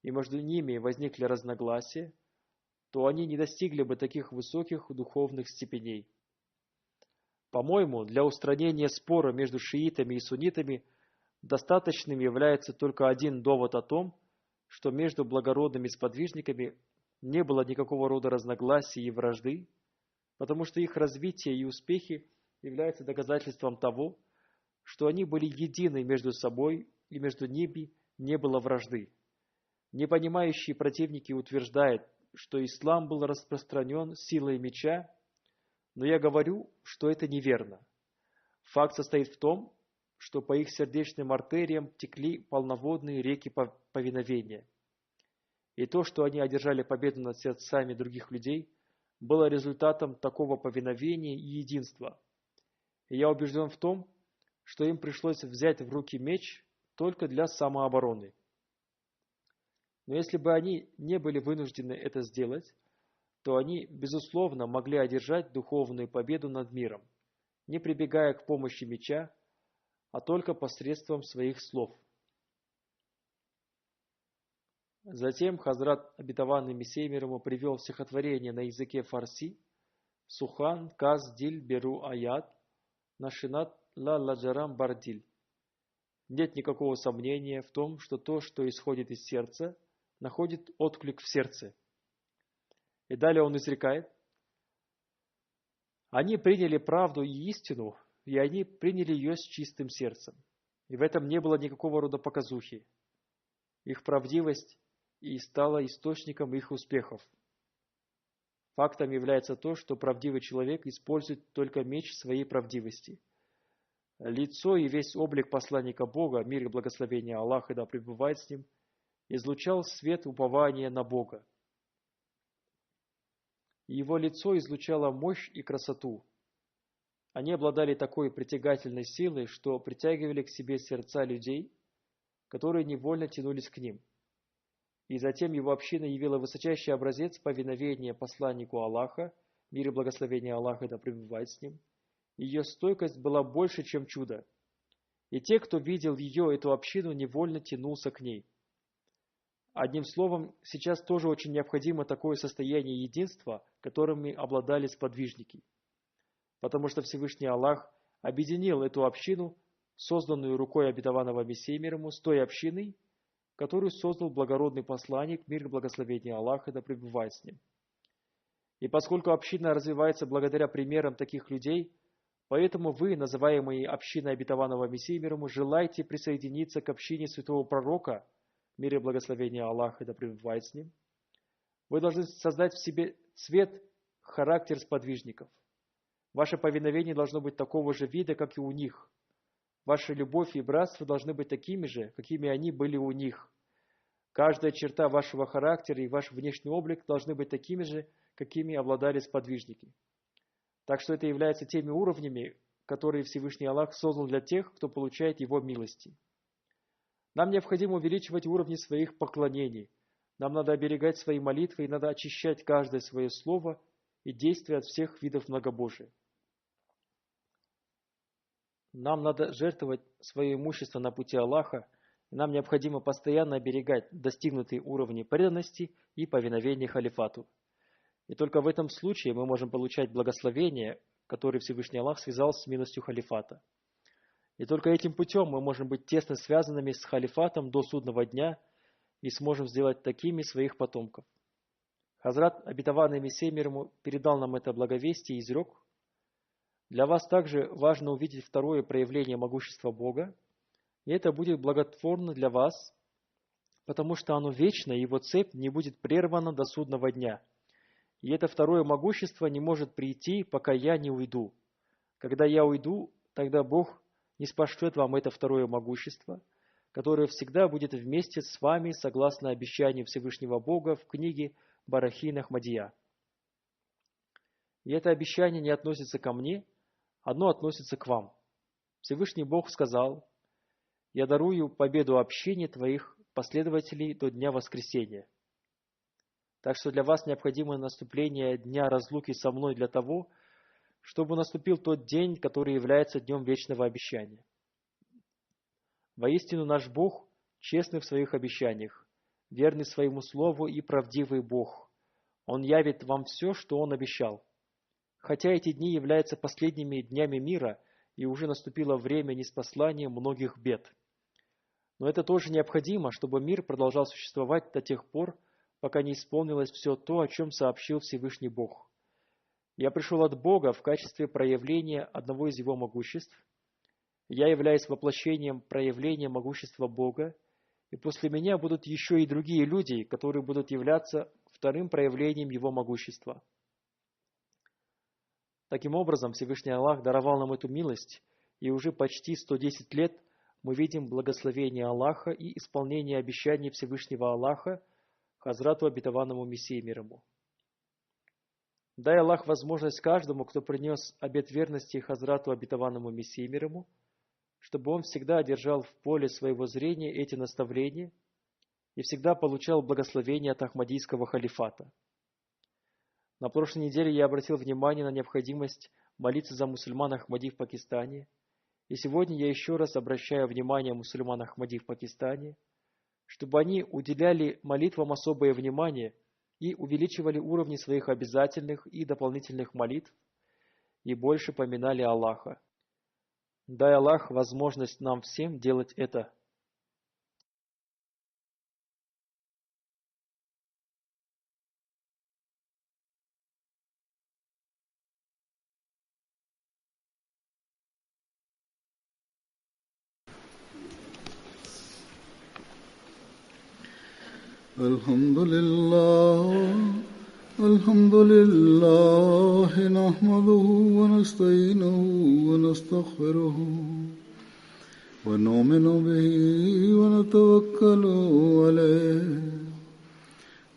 и между ними возникли разногласия, то они не достигли бы таких высоких духовных степеней. По-моему, для устранения спора между шиитами и суннитами достаточным является только один довод о том, что между благородными сподвижниками не было никакого рода разногласий и вражды, потому что их развитие и успехи являются доказательством того, что они были едины между собой и между ними не было вражды. Непонимающие противники утверждают, что ислам был распространен силой меча, но я говорю, что это неверно. Факт состоит в том, что по их сердечным артериям текли полноводные реки повиновения. И то, что они одержали победу над сердцами других людей, было результатом такого повиновения и единства. И я убежден в том, что им пришлось взять в руки меч только для самообороны. Но если бы они не были вынуждены это сделать, то они, безусловно, могли одержать духовную победу над миром, не прибегая к помощи меча, а только посредством своих слов. Затем Хазрат, обетованный Мессией мир ему, привел стихотворение на языке фарси «Сухан каз диль беру аят, нашинат ла ладжарам бардиль». Нет никакого сомнения в том, что то, что исходит из сердца, находит отклик в сердце. И далее он изрекает: «Они приняли правду и истину и они приняли ее с чистым сердцем. И в этом не было никакого рода показухи. Их правдивость и стала источником их успехов. Фактом является то, что правдивый человек использует только меч своей правдивости. Лицо и весь облик посланника Бога, мир и благословение Аллаха, да пребывает с ним, излучал свет упования на Бога. Его лицо излучало мощь и красоту. Они обладали такой притягательной силой, что притягивали к себе сердца людей, которые невольно тянулись к ним. И затем его община явила высочайший образец повиновения посланнику Аллаха, мир и благословение Аллаха, да пребывает с ним. Ее стойкость была больше, чем чудо. И те, кто видел ее, эту общину, невольно тянулся к ней. Одним словом, сейчас тоже очень необходимо такое состояние единства, которыми обладали сподвижники. Потому что Всевышний Аллах объединил эту общину, созданную рукой обетованного Мессии мир ему, с той общиной, которую создал благородный посланник, мир и благословение Аллаха, да пребывает с ним. И поскольку община развивается благодаря примерам таких людей, поэтому вы, называемые общиной обетованного Мессии мир ему, желаете присоединиться к общине святого пророка, мир и благословение Аллаха, да пребывает с ним. Вы должны создать в себе цвет, характер сподвижников. Ваше повиновение должно быть такого же вида, как и у них. Ваша любовь и братство должны быть такими же, какими они были у них. Каждая черта вашего характера и ваш внешний облик должны быть такими же, какими обладали сподвижники. Так что это является теми уровнями, которые Всевышний Аллах создал для тех, кто получает Его милости. Нам необходимо увеличивать уровни своих поклонений. Нам надо оберегать свои молитвы и надо очищать каждое свое слово и действие от всех видов многобожия. Нам надо жертвовать свое имущество на пути Аллаха, и нам необходимо постоянно оберегать достигнутые уровни преданности и повиновения халифату. И только в этом случае мы можем получать благословение, которое Всевышний Аллах связал с милостью халифата. И только этим путем мы можем быть тесно связанными с халифатом до судного дня и сможем сделать такими своих потомков. Хазрат, обетованный Мессия мир ему, передал нам это благовестие и изрек: для вас также важно увидеть второе проявление могущества Бога, и это будет благотворно для вас, потому что оно вечно, и его цепь не будет прервана до судного дня. И это второе могущество не может прийти, пока я не уйду. Когда я уйду, тогда Бог ниспошлет вам это второе могущество, которое всегда будет вместе с вами, согласно обещанию Всевышнего Бога в книге Барахин Ахмадия. И это обещание не относится ко мне, оно относится к вам. Всевышний Бог сказал: «Я дарую победу общине твоих последователей до дня воскресения». Так что для вас необходимо наступление дня разлуки со мной для того, чтобы наступил тот день, который является днем вечного обещания. Воистину наш Бог честный в своих обещаниях, верный своему слову и правдивый Бог. Он явит вам все, что Он обещал. Хотя эти дни являются последними днями мира, и уже наступило время ниспослания многих бед. Но это тоже необходимо, чтобы мир продолжал существовать до тех пор, пока не исполнилось все то, о чем сообщил Всевышний Бог. Я пришел от Бога в качестве проявления одного из Его могуществ. Я являюсь воплощением проявления могущества Бога, и после меня будут еще и другие люди, которые будут являться вторым проявлением Его могущества. Таким образом, Всевышний Аллах даровал нам эту милость, и уже почти 110 лет мы видим благословение Аллаха и исполнение обещаний Всевышнего Аллаха Хазрату обетованному Мессии мир ему. Дай Аллах возможность каждому, кто принес обет верности Хазрату обетованному Мессии мир ему, чтобы он всегда держал в поле своего зрения эти наставления и всегда получал благословение от Ахмадийского халифата. На прошлой неделе я обратил внимание на необходимость молиться за мусульман Ахмади в Пакистане, и сегодня я еще раз обращаю внимание мусульман Ахмади в Пакистане, чтобы они уделяли молитвам особое внимание и увеличивали уровни своих обязательных и дополнительных молитв и больше поминали Аллаха. Дай Аллах возможность нам всем делать это. الحمد لله نحمده ونستعينه ونستغفره ونؤمن به ونتوكل عليه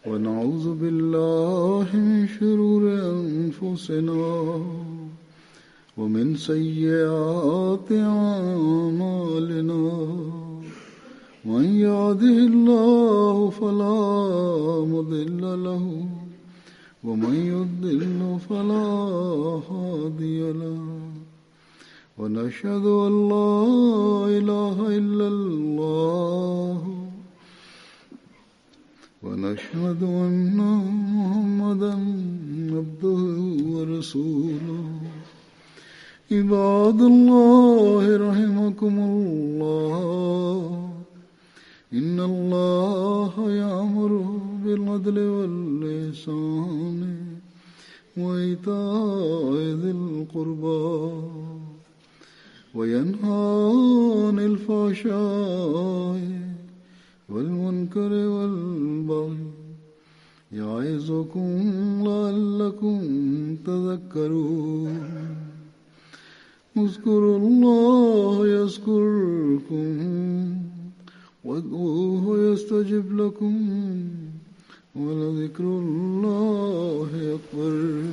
ونعوذ بالله من شرور أنفسنا ومن سيئات أعمالنا من يهده الله فلا مضل له ومن يضلل فلا هادي له ونشهد أن لا إله إلا الله ونشهد أن محمدا عبده ورسوله عباد الله رحمكم الله إن الله يأمر بالعدل والإحسان وإيتاء ذي القربى وينهى عن الفحشاء والمنكر والبغي يعظكم لعلكم تذكرون اذكروا الله يذكركم وادعوه يستجب لكم ولذكر الله أكبر